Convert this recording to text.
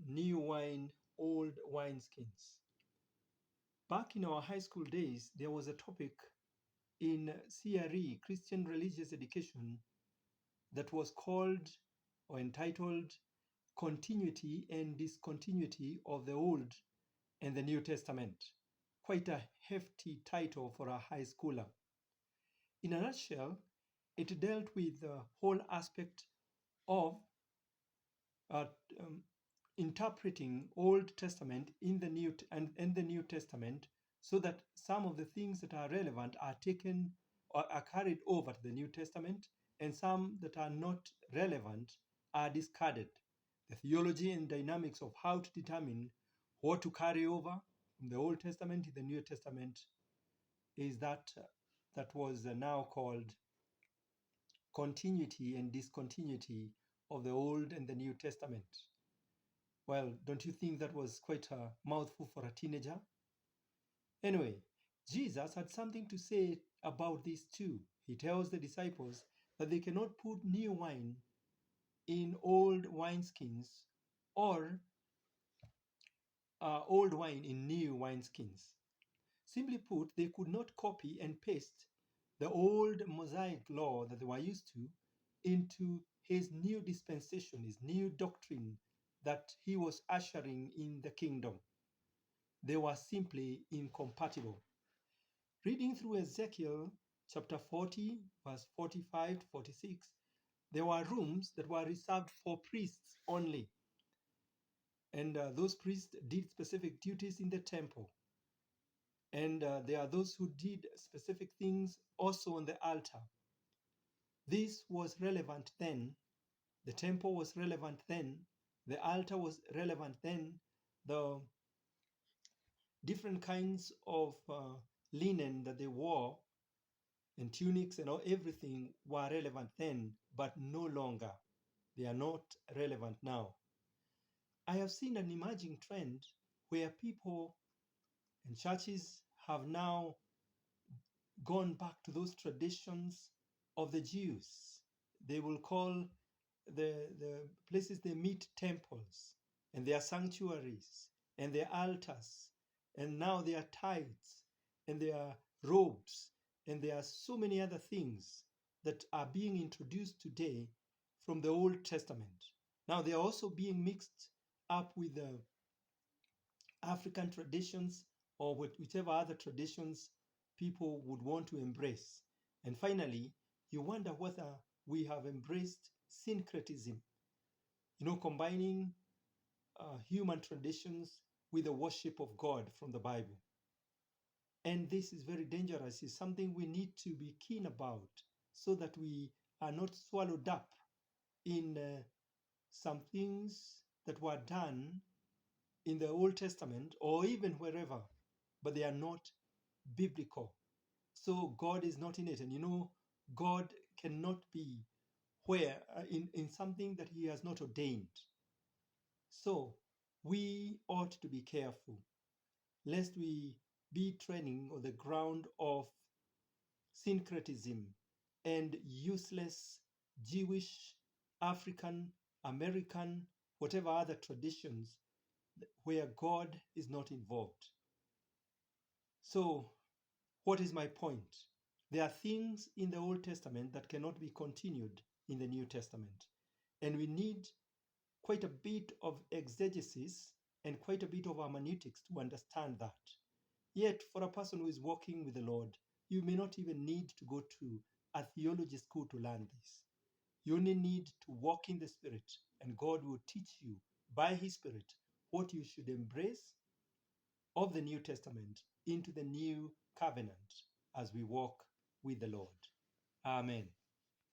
New Wine, Old Wineskins. Back in our high school days, there was a topic in CRE, Christian Religious Education, that was called or entitled Continuity and Discontinuity of the Old and the New Testament. Quite a hefty title for a high schooler. In a nutshell, it dealt with the whole aspect of interpreting Old Testament in the New and the New Testament, so that some of the things that are relevant are taken or are carried over to the New Testament, and some that are not relevant are discarded. The theology and dynamics of how to determine what to carry over from the Old Testament to the New Testament is that was now called continuity and discontinuity of the Old and the New Testament. Well, don't you think that was quite a mouthful for a teenager? Anyway, Jesus had something to say about this too. He tells the disciples that they cannot put new wine in old wineskins, or old wine in new wineskins. Simply put, they could not copy and paste the old Mosaic law that they were used to into his new dispensation, his new doctrine that he was ushering in the kingdom. They were simply incompatible. Reading through Ezekiel chapter 40, verse 45 to 46, there were rooms that were reserved for priests only. And those priests did specific duties in the temple. And there are those who did specific things also on the altar. This was relevant then. The temple was relevant then. The altar was relevant then. The different kinds of linen that they wore and tunics and all, everything were relevant then, but no longer. They are not relevant now. I have seen an emerging trend where people and churches have now gone back to those traditions of the Jews. They will call the places they meet temples, and their sanctuaries, and their altars, and now their tithes, and their robes, and there are so many other things that are being introduced today from the Old Testament. Now they are also being mixed up with the African traditions, or with whichever other traditions people would want to embrace. And finally, you wonder whether we have embraced syncretism, combining human traditions with the worship of God from the Bible. And this is very dangerous. It's something we need to be keen about, so that we are not swallowed up in some things that were done in the Old Testament or even wherever, but they are not biblical. So God is not in it. And God cannot be where in something that he has not ordained. So we ought to be careful, lest we be treading on the ground of syncretism and useless Jewish, African, American, whatever other traditions where God is not involved. So, what is my point? There are things in the Old Testament that cannot be continued in the New Testament. And we need quite a bit of exegesis and quite a bit of hermeneutics to understand that. Yet, for a person who is walking with the Lord, you may not even need to go to a theology school to learn this. You only need to walk in the Spirit, and God will teach you by His Spirit what you should embrace of the New Testament into the new covenant as we walk with the Lord. Amen.